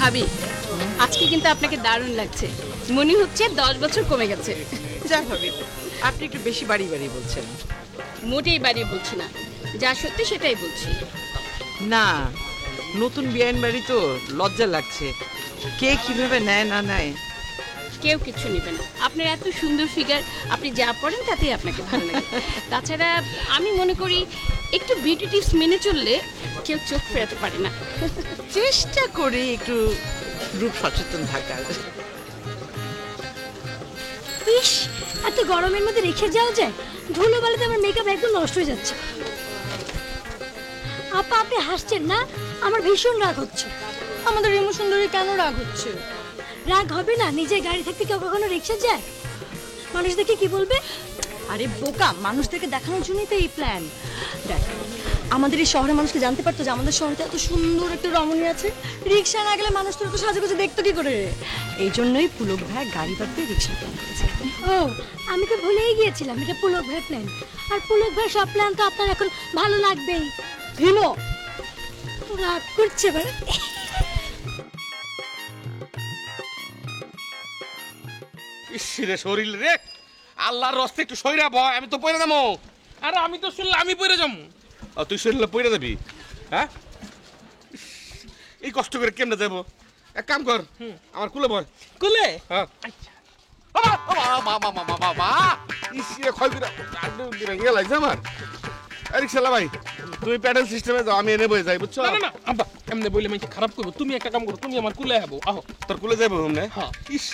ভাবি, আজকে কিন্তু আপনাকে দারুণ লাগছে। মনে হচ্ছে 10 বছর কমে গেছে। যা ভাবি, আপনি একটু বেশি বাড়ি বাড়ি বলছেন। মোটেই বাড়িয়ে বলছি না, যা সত্যি সেটাই বলছি। না, নতুন বিয়াইন বাড়ি তো লজ্জা লাগছে, কে কিভাবে নেয় না নেয়। কেউ কিছু নেবে না, আপনার এত সুন্দর ফিগার, আপনি যা পড়েন তাতেই আপনাকে ভালো লাগে। তাছাড়া আমি মনে করি একটু বিউটি টিপস মেনে চললে কেউ চোখ ফেরাতে পারে না। চেষ্টা করি একটু রূপ সচেতন থাকার। ইস, এত গরমের মধ্যে রেখে যাওয়া যায়? ধুলো বালিতে আমার মেকআপ একদম নষ্ট হয়ে যাচ্ছে। আপা, আপনি হাসছেন না? আমার ভীষণ রাগ হচ্ছে। আমাদের রেমু সুন্দরী কেন রাগ হচ্ছে? রাগ হবে না? নিজের গাড়ি থাকতে কেউ কখনো রিক্সা যায়? মানুষ দেখে কি বলবে? আরে বোকা, মানুষদেরকে দেখানোর জন্যই তো এই প্ল্যান। দেখ, আমাদের এই শহরের মানুষকে জানতে পারতো যে আমাদের শহরে এত সুন্দর একটা রমণী আছে। রিক্সা না গেলে মানুষ তো এত সাজুগুজু দেখতো কি করে? এই জন্যই পুলক ভাই গাড়ি বাদ রিক্সা প্ল্যান করেছে। ও, আমি তো ভুলেই গিয়েছিলাম এটা পুলক ভাই প্ল্যান। আর পুলক ভাই সব প্ল্যান তো আপনার এখন ভালো লাগবেই। ভীমো রাগ করছে এবার। ইসরে শরীর রে, আল্লাহর রস্তে একটু সইরা বয়, আমি তো পয়রা যাবো। আরে আমি তো শুনলাম আমি পড়ে যাবো। তুই শরীরে পয়রা যাবি? হ্যাঁ, এই কষ্ট করে কেমনে যাবো? এক কাম কর, আমার কুলে বয়। কুলে? হ্যাঁ। আচ্ছা। ইসরে ক্ষয় করে ভেঙে লাগছে আমার। রিক্সালা ভাই, তুমি প্যাডেল সিস্টেমে যাও, আমি এনে বয়ে যাই, বুঝছো? না না না আব্বা, এমনি বলে আমি খারাপ করবো। তুমি একটা কাম করো, তুমি আমার কুলে যাবো। আহো। তোর কুলে যাবো হুমনে? হ্যাঁ। ইস,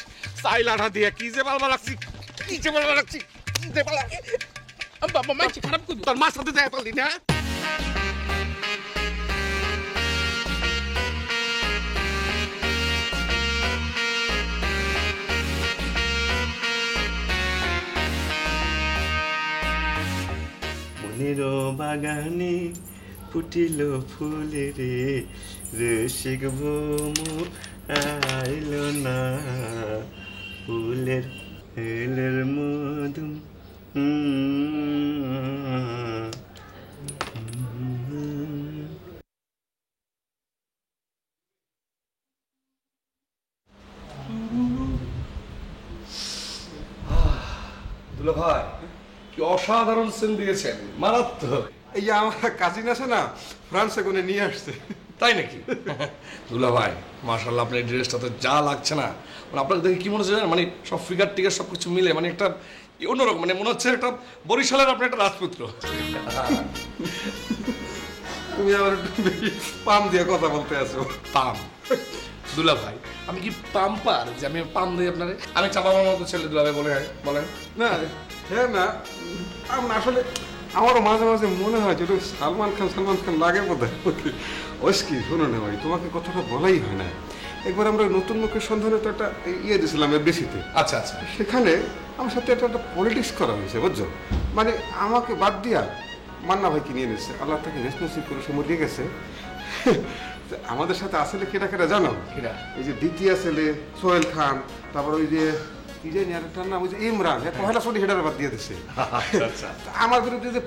চাই লাঠা দিয়ে কি যে বালবা লাগছি, কি যে বালবা লাগছি, কি যে বালা। আব্বা আব্বা, মাইছি খারাপ করবো। তোর মার সাথে যাই পারলি না? মনের বাগানে ফুটিল ফুলে রে, রসিক ভ্রমর আইল না, ফুলের ফুলের মধু। দুলা ভাই, কি অসাধারণ সিন দিয়েছেন, মারাত্মক। এই যে আমার কাজিন আছে না, ফ্রান্সে কোনে নিয়ে আসছে। তাই নাকি? দুলা ভাই, মাশাআল্লাহ, আপনার ড্রেসটা তো যা লাগছে না, মানে আপনাকে দেখে কি মনে হচ্ছে জানেন, মানে সব ফিগার টিগার সব কিছু মিলে মানে একটা অন্যরকম, মানে মনে হচ্ছে একটা বরিশালের আপনার একটা রাজপুত্র। তুমি আবার একটু বেশি পাম দিয়ে কথা বলতে আছো। পাম? দুলা ভাই, আমি কি পাম পার যে আমি পাম দিই আপনারে? আমি চাপাবার মতো ছেলে, দুলা ভাই বলেন। না, হ্যাঁ না, আমার আসলে আমারও মাঝে মাঝে মনে হয় যে সালমান খান লাগে বোধ হয়। ওই কি, শোনো না ভাই, তোমাকে কথাটা বলাই হয় না। একবার আমরা নতুন মুখের সন্ধানে তো একটা ইয়ে দিয়েছিলাম এফডিসিতে। আচ্ছা আচ্ছা। সেখানে আমার সাথে একটা পলিটিক্স করা হয়েছে, বুঝছো? মানে আমাকে বাদ দিয়া মান্না ভাইকে নিয়ে নিচ্ছে। আল্লাহ তাকে নেশনসিপ করে সে মরিয়ে গেছে। আমাদের সাথে আসলে কেটা কেটা জানো? এই যে দ্বিতীয় ছেলে সোহেল খান, তারপর ওই যে কি জানি আরেকটার নাম, ওই যে ইমরান, পহেলা ছুটি হেডার বাদ দিয়ে দিচ্ছে। আমার বিরুদ্ধে যে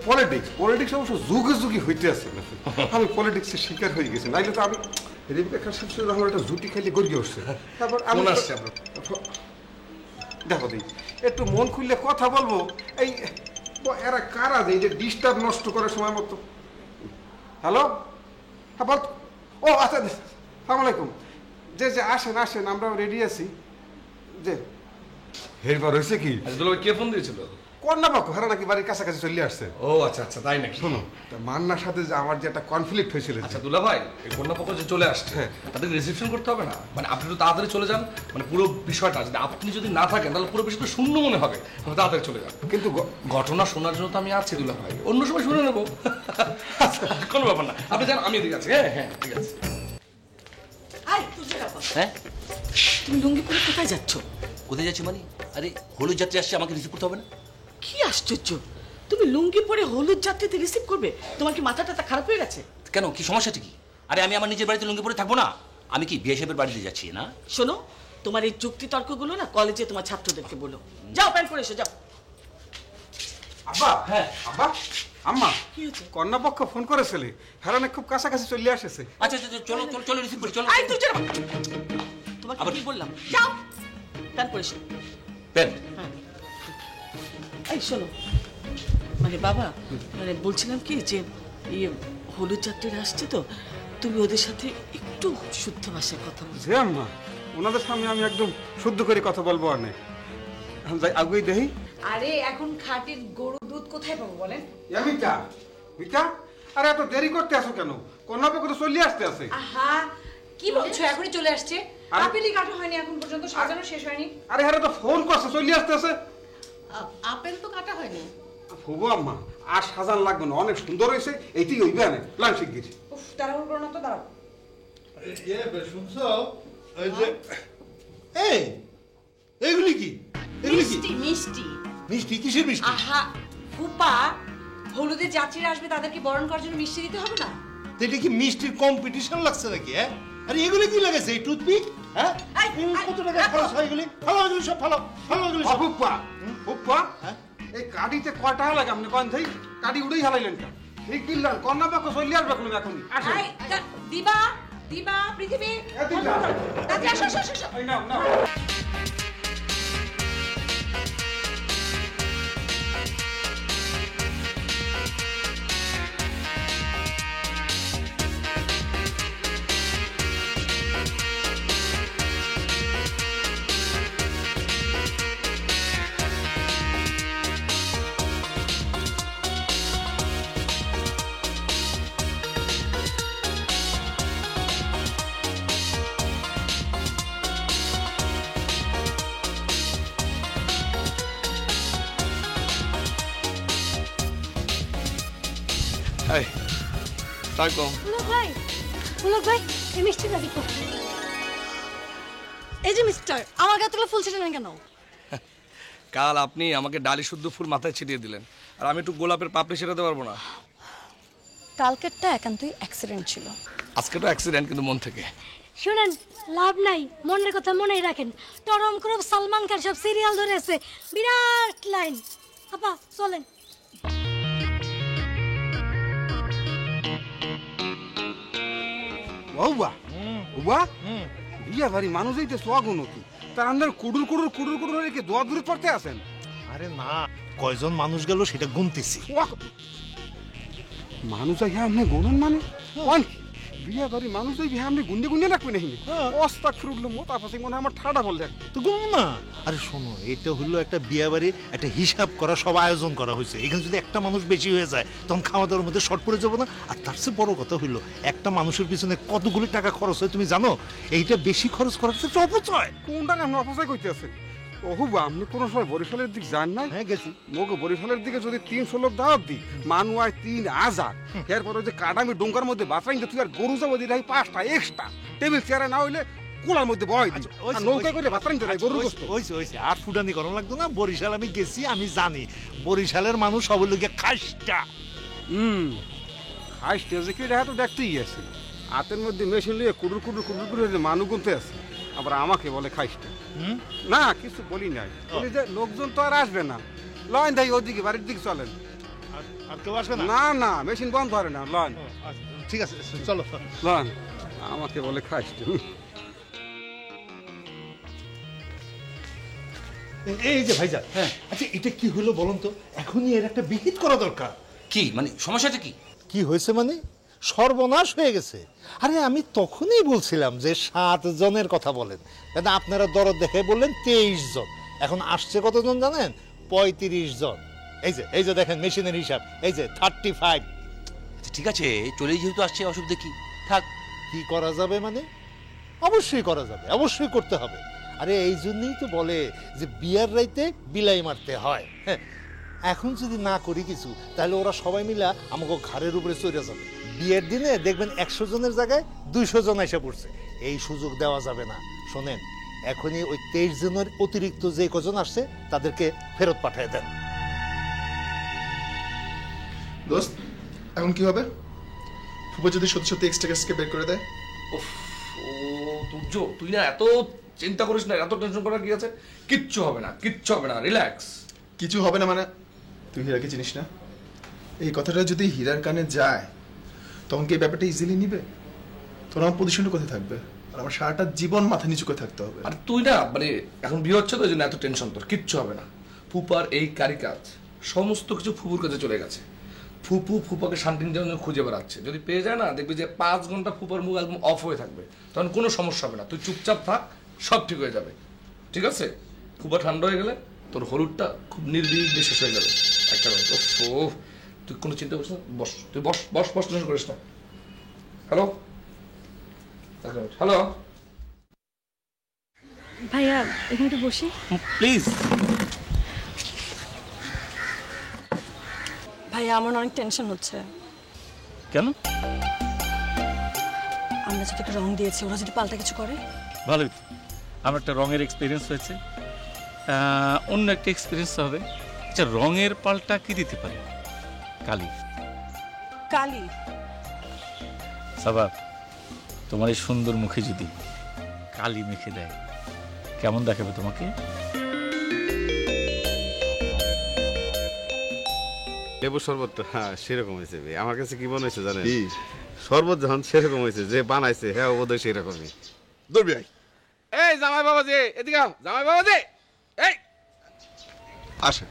পলিটিক্স অবশ্য যুগে যুগে হইতে আছে, আমি পলিটিক্সের শিকার হয়ে গেছি। নাইলে তো আমি রেবেকার সাথে আমার একটা জুটি খাইলে গড়িয়ে উঠছে। তারপর আমি দেখো দিই, একটু মন খুললে কথা বলবো। এই এরা কারা যে এই যে ডিস্টার্ব নষ্ট করে সময় মতো? হ্যালো, হ্যাঁ বল। ও আচ্ছা, সালাম আলাইকুম। যে আসেন, আমরা রেডি আছি। যে এরপর হয়েছে কি, কে ফোন দিয়েছিল? কন্যা পক্ষ, হারা নাকি বাড়ির কাছাকাছি চলে আসছে। ও আচ্ছা আচ্ছা, তাই নাকি? শোনো, মান্নার সাথে যে আমার যে একটা কনফ্লিক্ট হয়েছিল। আচ্ছা দুলা ভাই, এই কন্যা পক্ষ যে চলে আসছে, তাদের রিসেপশন করতে হবে না? মানে আপনি তো তাড়াতাড়ি চলে যান, মানে পুরো বিষয়টা যদি আপনি যদি না থাকেন তাহলে পুরো বিষয়টা শূন্য মনে হবে। তাড়াতাড়ি চলে যান। কিন্তু ঘটনা শোনার জন্য তো আমি আছি দুলা ভাই, অন্য সময় শুনে নেবো। কোনো ব্যাপার না, আপনি যান, আমি এদিকে আছি। হ্যাঁ হ্যাঁ, ঠিক আছে। হ্যাঁ, তুমি লুঙ্গি পরে কোথায় যাচ্ছ? কোথায় যাচ্ছি মানে? আরে হলুদ যাত্রী আসছে, আমাকে রিসিভ করতে হবে না? কি আশ্চর্য, তুমি লুঙ্গি পরে হলুদ যাত্রীতে রিসিভ করবে? তোমার কি মাথাটা খারাপ হয়ে গেছে? কেন, কি সমস্যাটা কি? আরে আমি আমার নিজের বাড়িতে লুঙ্গি পরে থাকবো না? আমি কি বিয়ে সাহেবের বাড়িতে যাচ্ছি না? শোনো, তোমার এই যুক্তি তর্কগুলো না কলেজে তোমার ছাত্রদেরকে বলো। যাও প্যান্ট পরে এসো, যাও। আব্বা, হ্যাঁ আব্বা, আম্মা কন্যাপক্ষ ফোন করেছিলে হেরানে খুব কাছাকাছি চলে আসেছে। আচ্ছা আচ্ছা চলো চলো চলো রিসিভ করি চলো। তুই চল তোমাকে কি বললাম যাও প্ল্যান করিস পেন এই শোনো মানে বাবা মানে বলছিলাম কি যে ইয়ে হলুদ যাত্রীরা আসছে তো তুমি ওদের সাথে একটু শুদ্ধ ভাষায় কথা বলছো। যে আম্মা ওনাদের সামনে আমি একদম শুদ্ধ করে কথা বলবো আর নেই যাই আগুই দেহি। আরে এখন খাঁটির গরু দুধ কোথায় পাবো বলেন? মিতা মিতা আরে এত দেরি করতে আসো কেন? কন্যাপক্ষ তো চলে আসতে আছে। আহা কি বলছো এখনই চলে আসছে? আপেলই কাটা হয়নি এখন পর্যন্ত সাজানো শেষ হয়নি। আরে হ্যাঁ তো ফোন করছে চলে আসতে আছে। আপেল তো কাটা হয়নি। ফুবো আম্মা আর সাজান লাগবে না অনেক সুন্দর হয়েছে এইটি হইবে আনে প্ল্যান শিখিয়েছি। উফ তাড়াহুড়ো করো না তো দাঁড়াও। শুনছো ওই যে এই এইগুলি কি এগুলি কি মিষ্টি মিষ্টি মিষ্টি কিসের মিষ্টি? আহা ফুপা হলুদের যাত্রীরা আসবে তাদেরকে বরণ করার জন্য মিষ্টি দিতে হবে না? তো এটা কি মিষ্টির কম্পিটিশন লাগছে নাকি? হ্যাঁ আরে এগুলি কি লাগাইছে এই টুথপিক? হ্যাঁ কত টাকা খরচ হয় এগুলি? ফালো এগুলি সব ফালো ফালো এগুলি সব। ফুপ্পা ফুপ্পা এই কাটিতে কয় টাকা লাগে আপনি কন থাই কাটি উড়েই হালাইলেন কা ঠিক দিলেন কন্যাপক্ষ চলে আসবে এখন এখন আসেন। দিবা দিবা পৃথিবী তাড়াতাড়ি আসো আসো আসো। এই নাও নাও। এই টাই কম পুলক ভাই এই মিষ্টিটা দেখো। এই যে মিস্টার আমার গাতগুলো ফুল ছিটালেন কেন? কাল আপনি আমাকে ডালি শুদ্ধ ফুল মাথায় ছিটিয়ে দিলেন আর আমি একটু গোলাপের পাপড়ি ছেটাতে পারবো না। কালকেরটা একান্তই অ্যাক্সিডেন্ট ছিল। আজকে তো অ্যাক্সিডেন্ট কিন্তু মন থেকে। শুনেন লাভ নাই মনের কথা মনেই রাখেন। টরম করব সালমান খান সব সিরিয়াল ধরে আছে বিরাট লাইন। আপা চলেন। বাবা বাবা বিয়া বাড়ি মানুষ এই তো সোয়াগুনতি তার আন্দার কুডুর কুডুর কুডুর কুডুর রেখে দোয়া দূরে পড়তে আসেন। আরে না কয়জন মানুষ গেল সেটা গুনতেছি। মানুষ হ্যাঁ আপনি গুনুন মানে বিয়া বাড়ি মানুষ হ্যাঁ আপনি গুন্ডে গুন্ডে রাখবেন নাকি? অস্তাক ফিরুল মত আপসে মনে হয় আমার ঠাডা বল দেখ তো গুন না। আরে শোনো এটা হলো একটা বিয়া বাড়ির একটা হিসাব করা সব আয়োজন করা হয়েছে। এখানে যদি একটা মানুষ বেশি হয়ে যায় তখন খাওয়া দাওয়ার মধ্যে শর্ট পড়ে যাবো না? আর তার চেয়ে বড় কথা হইলো একটা মানুষের পিছনে কতগুলি টাকা খরচ হয় তুমি জানো? এইটা বেশি খরচ করার ক্ষেত্রে অপচয়। কোনটা আপনি অপচয় করতে আছেন? ওহুবা আপনি কোনো সময় বরিশালের দিক যান নাই? হ্যাঁ গেছি। মোকে বরিশালের দিকে যদি 300 লোক দাওয়াত দিই মানু আয় 3000 এরপর ওই যে কাটামি ডোঙ্গার মধ্যে বাঁচাই তুই আর গরু যাবো দিই 5টা এক্সট্রা টেবিল চেয়ারে না হইলে কুলার মধ্যে বয় নৌকা করে বাঁচাই তো গরু গোস্ত হইছে আর ফুটানি করা লাগতো না। বরিশাল আমি গেছি আমি জানি বরিশালের মানুষ সব লোকে খাসটা খাই স্টেজে কি দেখা তো দেখতেই আছে হাতের মধ্যে মেশিন লিয়ে কুডুর কুডুর কুডুর কুডুর মানু গুনতে আছে আবার আমাকে বলে খাইসটা। না কিছু বলি নাই বলি যে লোকজন তো আর আসবে না লন দেয় ওদিকে বাড়ির দিকে চলেন। আর কেউ আসবে না? না না মেশিন বন্ধ করে না লন। ঠিক আছে চলো লন আমাকে বলে খাইসটা। এই যে ভাইজান হ্যাঁ আচ্ছা এটা কি হলো বলুন তো? এখনই এর একটা বিহিত করা দরকার। কি মানে সমস্যাটা কি? কি হয়েছে মানে সর্বনাশ হয়ে গেছে। আরে আমি তখনই বলছিলাম যে 7 জনের কথা বলেন দাদা আপনারা দরদ দেখে বললেন 23 জন এখন আসছে কতজন জানেন? 35 জন। এই যে দেখেন মেশিনের হিসাব এই যে 35। ঠিক আছে চলেই যেহেতু আসছে অসুবিধা কি থাক। কি করা যাবে মানে? অবশ্যই করা যাবে অবশ্যই করতে হবে। আরে এই জন্যই তো বলে যে বিয়ার রাইতে বিলাই মারতে হয়। হ্যাঁ এখন যদি না করি কিছু তাহলে ওরা সবাই মিলা আমাকে ঘাড়ের উপরে চড়ে যাবে। বিয়ের দিনে দেখবেন 100 জনের জায়গায় 200 জন এসে পড়ছে। এই সুযোগ দেওয়া যাবে না। শোনেন এখনই ওই 23 জনের অতিরিক্ত যে কজন আসছে তাদেরকে ফেরত পাঠিয়ে দেন। দোস্ত এখন কি হবে? ফুপা যদি সত্যি সত্যি এক্সট্রাকে বের করে দেয়? ও তুর্য তুই না এত চিন্তা করিস না, এত টেনশন করার কি আছে? কিচ্ছু হবে না, কিচ্ছু হবে না, রিল্যাক্স। কিছু হবে না মানে? তুই হীরাকে চিনিস না? এই কথাটা যদি হীরার কানে যায় তখন কি এই ব্যাপারটা ইজিলি নিবে? তোর আমার পজিশনটা কোথায় থাকবে? আর আমার সারাটা জীবন মাথা নিচু করে থাকতে হবে। আর তুই না মানে এখন বিয়ে হচ্ছে তো, ওই জন্য এত টেনশন তোর। কিচ্ছু হবে না। ফুপার এই কারি কাজ সমস্ত কিছু ফুপুর কাছে চলে গেছে। ফুপাকে শান্তির জন্য খুঁজে বেড়াচ্ছে। যদি পেয়ে যায় না, দেখবি যে 5 ঘন্টা ফুপার মুখ একদম অফ হয়ে থাকবে, তখন কোনো সমস্যা হবে না। তুই চুপচাপ থাক, সব ঠিক হয়ে যাবে। ঠিক আছে? ফুপা ঠান্ডা হয়ে গেলে তোর হলুদটা খুব নির্বিঘ্নে শেষ হয়ে যাবে একটা মিনিট। ও তুই কোনো চিন্তা করিস না, বস, তুই বস বস বস, টেনশন করিস না। হ্যালো হ্যালো ভাইয়া এখানে একটু বসি প্লিজ। ভাইয়া আমার অনেক টেনশন হচ্ছে। কেন? আমরা যদি একটা রং দিয়েছি, ওরা যদি পাল্টা কিছু করে? ভালোই তো, আমার একটা রঙের এক্সপিরিয়েন্স হয়েছে, অন্য একটা এক্সপিরিয়েন্স হবে। আচ্ছা, রঙের পাল্টা কি দিতে পারে? কালি। কালি? সাবা, তোমার এই সুন্দর মুখে যদি কালি মেখে দেয়, কেমন দেখাবে তোমাকে? লেবু শরবত, হ্যাঁ সেরকম হয়েছে। আমার কাছে কি মনে হয়েছে জানেন? শরবত যখন সেরকম হয়েছে, যে বানাইছে হ্যাঁ বোধহয় সেরকমই। দৌড়বি আই। এই জামাই বাবা যে এদিকে আও, জামাই বাবা যে এই আসে।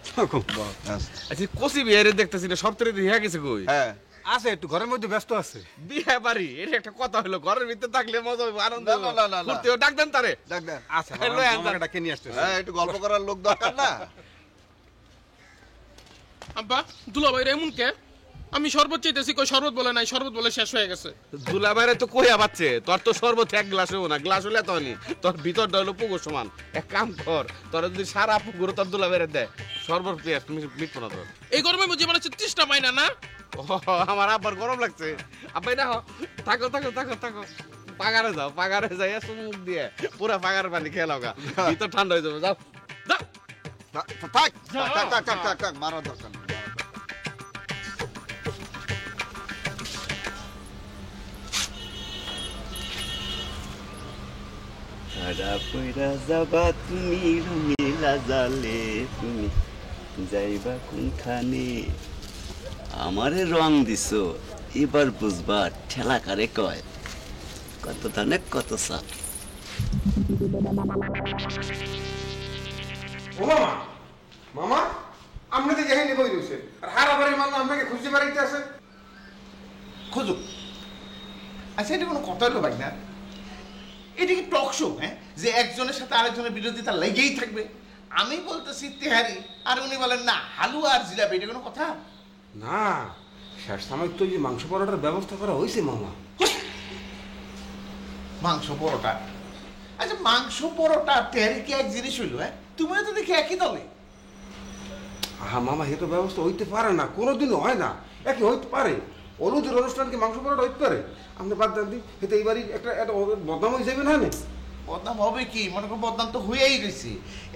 আচ্ছা, কষি বিহারে দেখতেছি না, সব তরে হয়ে গেছে কই? হ্যাঁ আছে, একটু ঘরের মধ্যে ব্যস্ত আছে। বিয়ে বাড়ি এটা একটা কথা হলো, ঘরের ভিতরে থাকলে মজা হইব, আনন্দ হইব। না। ডাক দেন তারে, ডাক দেন। আচ্ছা লয়ে আন তারে। ডাকে নিয়ে আসতেছে। হ্যাঁ, একটু গল্প করার লোক দরকার না? আব্বা দুলাভাইরা এমন কে? আমি শরবত চাইতেছি, কই শরবত বলে নাই, শরবত বলে শেষ হয়ে গেছে। দুলাভাইরে তো কইয়া বাচ্চে, তোর তো শরবত এক গ্লাস হইব না, গ্লাস হইলে তো নি, তোর ভিতরটা হলো পুকুর সমান। এক কাম কর, তোরা যদি সারা পুকুর তোর দুলাভাইরে দেয় শরবত পেয়ে তুমি মিটবো না তোর। এই গরমে বুঝি মানে 30টা পাই না না? আমার আবার গরম লাগছে। আব্বাই না থাকো থাকো থাকো থাকো, পাগারে যাও, পাগারে যাই মুখ দিয়ে পুরা পাগার পানি খেয়ে লাগা, ভিতর ঠান্ডা হয়ে যাবে। যাও যাও থাক থাক থাক থাক থাক, মারা দরকার নেই। সারা পয়রা যাবা তুমি রঙিলা জালে, তুমি যাইবা কোনখানে? আমারে রং দিছো, এবার বুঝবা ঠেলা কারে কয়। কত ধানে কত সাপ। ও মামা, মামা আপনি তো যেখানে বই রয়েছেন, আর হারাবাড়ির মানুষ আপনাকে খুঁজতে বাড়িতে আছে। খুঁজুক। আচ্ছা, এটা কোনো কথা হলো ভাই না? এটা কি টক শো? হ্যাঁ, যে একজনের সাথে আরেকজনের বিরোধিতা লেগেই থাকবে। আমি বলতেছি তেহারি, আর উনি বলেন না হালুয়া আর জিলাপি। এটা কোনো কথা না, শেষ সময় তো যে মাংস পরোটার ব্যবস্থা করা হয়েছে মামা। মাংস পরোটা? আচ্ছা, মাংস পরোটা আর তেহারি কি এক জিনিস হইলো? হ্যাঁ, তুমিও তো দেখি একই দলে। হ্যাঁ মামা, এ তো ব্যবস্থা হইতে পারে না, কোনোদিনও হয় না। একই হইতে পারে, অনুদের অনুষ্ঠান কি মাংস পরোটা হইতে পারে? আপনি বাদ দেন দিন, এতে এইবারই একটা বদনাম হয়ে যাবে না? বদনাম হবে কি? মনে করো বদনাম তো হয়েই গেছে।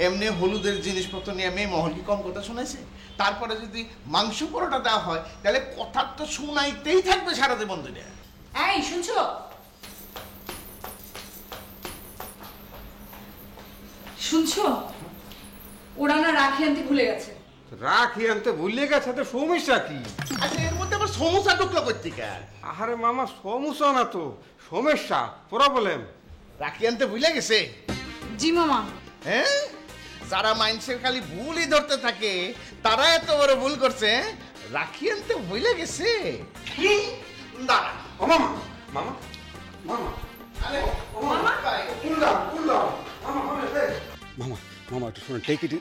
এমনি হলুদের জিনিসপত্র নিয়ে মেয়ে মহল কি কম কথা শুনেছে? তারপরে যদি মাংস পরোটা দেওয়া হয়, তাহলে কথা তো শুনাইতেই থাকবে সারা জীবন ধরে। এই শুনছো? শুনছো? ওরা না রাখি আনতে ভুলে গেছে। রাখি আনতে ভুলে গেছে, তো সমস্যা কি? আচ্ছা, এর মধ্যে আবার সমস্যা ঢুকলো কোথেকে? আরে মামা, সমস্যা না তো, সমস্যা, প্রবলেম। রাখি আনতে ভুলে গেছে? জি মামা। হ্যাঁ, যারা মানুষের খালি ভুলই ধরতে থাকে, তারা এত বড় ভুল করছে। রাখি আনতে ভুলে গেছে? দাঁড়া। ও মামা, মামা, মামা, আরে ও মামা, উল্লা উল্লা, মামা, মামা, মামা, মামা একটু শুনুন, টেক ইট।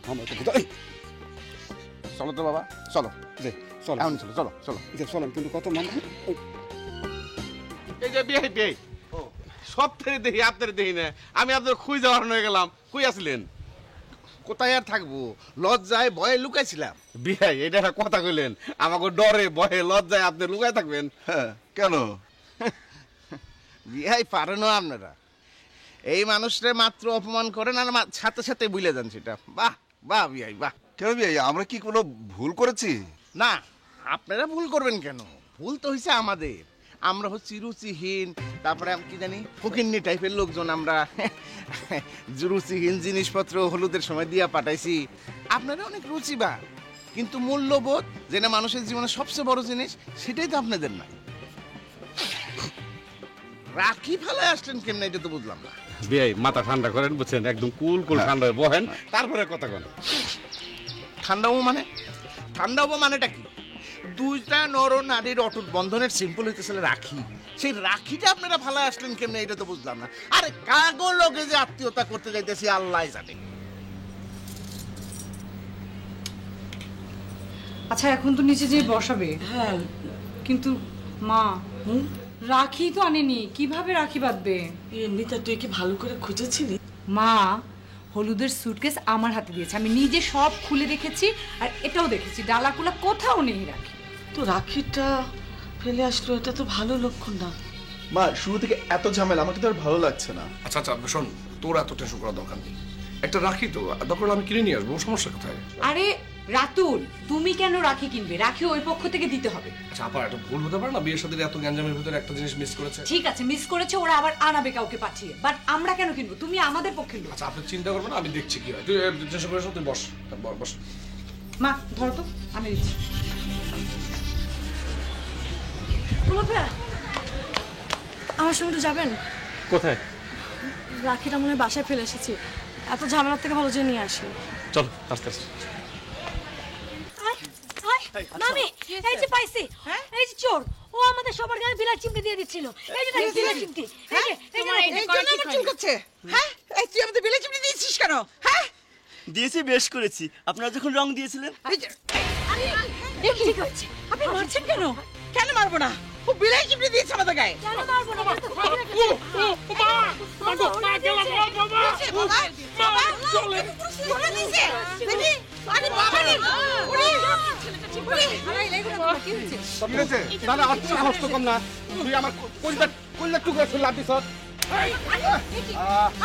মামা একটু এই চলো তো বাবা, চলো যে চলো, এমন চলো, চলো চলো, চলো কিন্তু কত মামা। এই যে বিয়ে বিয়ে সব থেকে দেখি আপনার দেখি না, আমি আপনার খুঁজ যাওয়ার হয়ে গেলাম। কই আসলেন? কোথায় আর থাকবো, লজ্জায় ভয়ে লুকাইছিলাম। বিয়ে এটা একটা কথা কইলেন, আমাকে ডরে ভয়ে লজ্জায় আপনি লুকায় থাকবেন? কেন? বিহাই পারেন আপনারা? এই মানুষটা মাত্র অপমান করেন আর সাথে সাথে ভুলে যান সেটা। বাহ বাহ বিহাই, বাহ। কেন বিয়ে, আমরা কি কোনো ভুল করেছি? না, আপনারা ভুল করবেন কেন? ভুল তো হয়েছে আমাদের। আমরা হচ্ছি রুচিহীন, তারপরে কি জানি ফকিন্নি টাইপের লোকজন। আমরা রুচিহীন জিনিসপত্র হলুদের সময় দিয়া পাঠাইছি। আপনারা অনেক রুচিবান। কিন্তু মূল্যবোধ যেটা মানুষের জীবনে সবচেয়ে বড় জিনিস সেটাই তো আপনাদের না। রাখি ফেলে আসলেন কেমন এটা তো বুঝলাম না। বিয়াই মাথা ঠান্ডা করেন, বুঝছেন, একদম কুল ঠান্ডা হয়ে বহেন, তারপরে কথা বলেন। ঠান্ডা হবো মানে? ঠান্ডা হবো মানেটা কি? দুইটা নর নারীর অটুট বন্ধনের সিম্পল হইতেছিল রাখি। সেই রাখিটা আপনারা ভালো আসলেন কেমনে এটা তো বুঝলাম না। আরে কাগো লোকে যে আত্মীয়তা করতে যাইতেছি আল্লাহ জানে। আচ্ছা এখন তো নিচে যেয়ে বসাবে। হ্যাঁ কিন্তু মা রাখি তো আনেনি, কিভাবে রাখি বাঁধবে? এমনিতে তুই কি ভালো করে খুঁজেছিলি? মা হলুদের সুটকেস আমার হাতে দিয়েছে, আমি নিজে সব খুলে দেখেছি আর এটাও দেখেছি, ডালাকুলা কোথাও নেই রাখি। তো রাখিটা ফেলে আসলো, এটা তো ভালো লক্ষণ না। মা শুরু থেকে এত ঝামেলা আমাকে তো আর ভালো লাগছে না। আচ্ছা আচ্ছা শোন, তোর এত টেনশন করার দরকার নেই। একটা রাখি তো দরকার আমি কিনে নিয়ে আসবো, সমস্যা কোথায়? আরে রাতুল, তুমি কেন রাখি কিনবে? রাখি ওই পক্ষ থেকে দিতে হবে। আচ্ছা আপা, একটা ভুল হতে পারে না? বিয়ের সাথে এত গ্যাঞ্জামের ভিতরে একটা জিনিস মিস করেছে। ঠিক আছে মিস করেছে, ওরা আবার আনাবে কাউকে পাঠিয়ে, বাট আমরা কেন কিনবো? তুমি আমাদের পক্ষের লোক। আচ্ছা আপনি চিন্তা করবেন না, আমি দেখছি কি হয়। তুই চেষ্টা করে তুই বস বস। মা ধরো তো, আমি দিচ্ছি। আমার সঙ্গে একটু যাবেন? কোথায়? রাখিটা মনে হয় বাসায় ফেলে এসেছি, এত ঝামেলার থেকে ভালো যে নিয়ে আসি। চলো আস্তে আস্তে। মামি এই যে পাইছি, এই যে চোর, ও আমাদের সবার গায়ে বিলাই চিমটি দিয়ে দিচ্ছিল। এই যে দেখেন বিলাই চিমটি, এই যে এই যে এই জন্য আমার চুল করছে। হ্যাঁ এই তুই আমাদের বিলাই চিমটি দিয়েছিস কেন? হ্যাঁ দিয়েছি, বেশ করেছি। আপনারা যখন রং দিয়েছিলেন। দেখি ঠিক হচ্ছে। আপনি মারছেন কেন? কেন মারবো না? ও বিলাই চিমটি দিয়েছে আমাদের গায়ে। কেন মারবো না?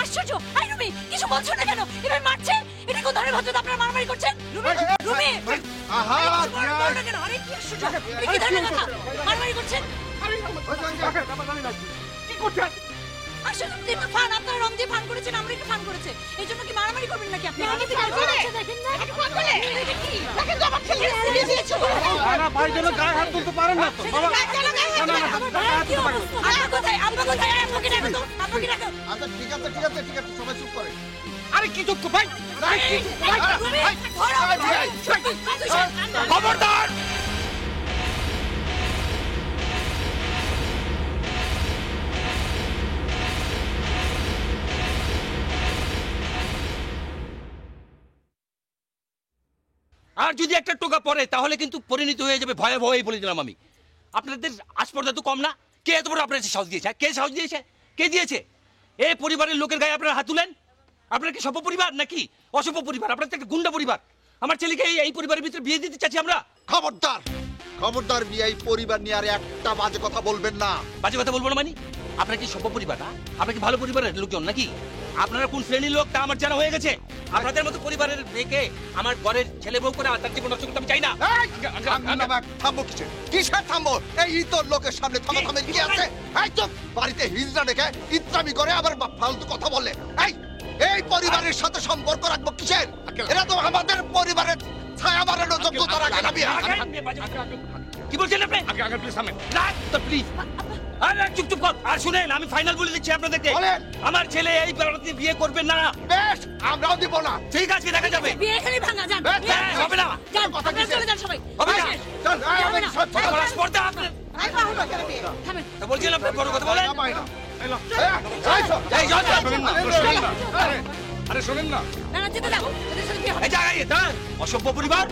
আশ্চর্য! আই রুমি, কিছু বলছো না কেন? এবার মারছে, এটা কোন ধরনের ভদ্রতা? আপনারা মারামারি করছেন? রুমি রুমি আহা না কেন? আরে কি আশ্চর্য! এটা কি ধরনের কথা? মারামারি করছেন? কি করছেন? আশ্চর্য! তুমি ফান, আপনারা রং দিয়ে ফান করেছেন, আমরা কি ফান করেছে? এই জন্য কি মারামারি করবেন নাকি আপনি? আমাকে কি করছে দেখেন না? এটা ফান করে? দেখেন তো আমার ছেলে দিয়েছে। না ভাই যেন গায়ে হাত তুলতে পারেন না তো বাবা। আপনি কোথায়? আপনি কোথায়? আমাকে ডাকো তো, আমাকে ডাকো। আচ্ছা ঠিক আছে ঠিক আছে ঠিক আছে, সবাই চুপ করে। আরে কি চুপ ভাই? খবরদার! আর যদি একটা টোকা পড়ে তাহলে কিন্তু পরিণত হয়ে যাবে ভয়াবহ, বলে দিলাম আমি। আপনাদের আস্পর্ধা তো কম না। কে এত বড় আপনার সাহস দিয়েছে? কে সাহস দিয়েছে? কে দিয়েছে? এই পরিবারের লোকের গায়ে আপনারা হাত তুলেন? আপনারা কি সভ্য পরিবার নাকি অসভ্য পরিবার? আপনারা তো একটা গুন্ডা পরিবার। আমার ছেলেকে এই পরিবারের ভিতরে বিয়ে দিতে চাচ্ছি আমরা। খবরদার খবরদার বিয়ে এই পরিবার নিয়ে আর একটা বাজে কথা বলবেন না। বাজে কথা বলবো না মানে? আপনারা কি সভ্য পরিবার না? আপনারা কি ভালো পরিবারের লোকজন নাকি? আপনারা কোন শ্রেণীর লোক তা আমার জানা হয়ে গেছে। আপনাদের মতো পরিবারের মেয়েকে আমার ঘরের ছেলে বউ করে তার জীবন নষ্ট করতে আমি চাই না। থামবো কিসের থামবো? এই ইতর লোকের সামনে থামে কি আছে? এই তো বাড়িতে হিজড়া রেখে ইত্রামি করে আবার ফালতু কথা বলে। এই পরিবারের সাথে সম্পর্ক রাখবো কিসের? এরা তো আমাদের পরিবারের ছায়া মারানোর যোগ্যতা রাখে না। কি বলছেন আপনি? প্লিজ চুপ চুপ কর। আর শুনেন, আমি ফাইনাল বলে দিচ্ছি আপনাদেরকে, আমার ছেলে এই বাড়িতে বিয়ে করবে না। বেশ, আমরাও দিব না। ঠিক আছে, দেখা যাবে। বিয়ে এখানে ভাঙা যান। হবে না। কথা কি চলে যান সবাই। হবে না। চল স্পর্ধা আপনার। বলছিলাম বড় কথা বলেন। আরে শোনেন না, না না যেতে দাও। অসভ্য পরিবার।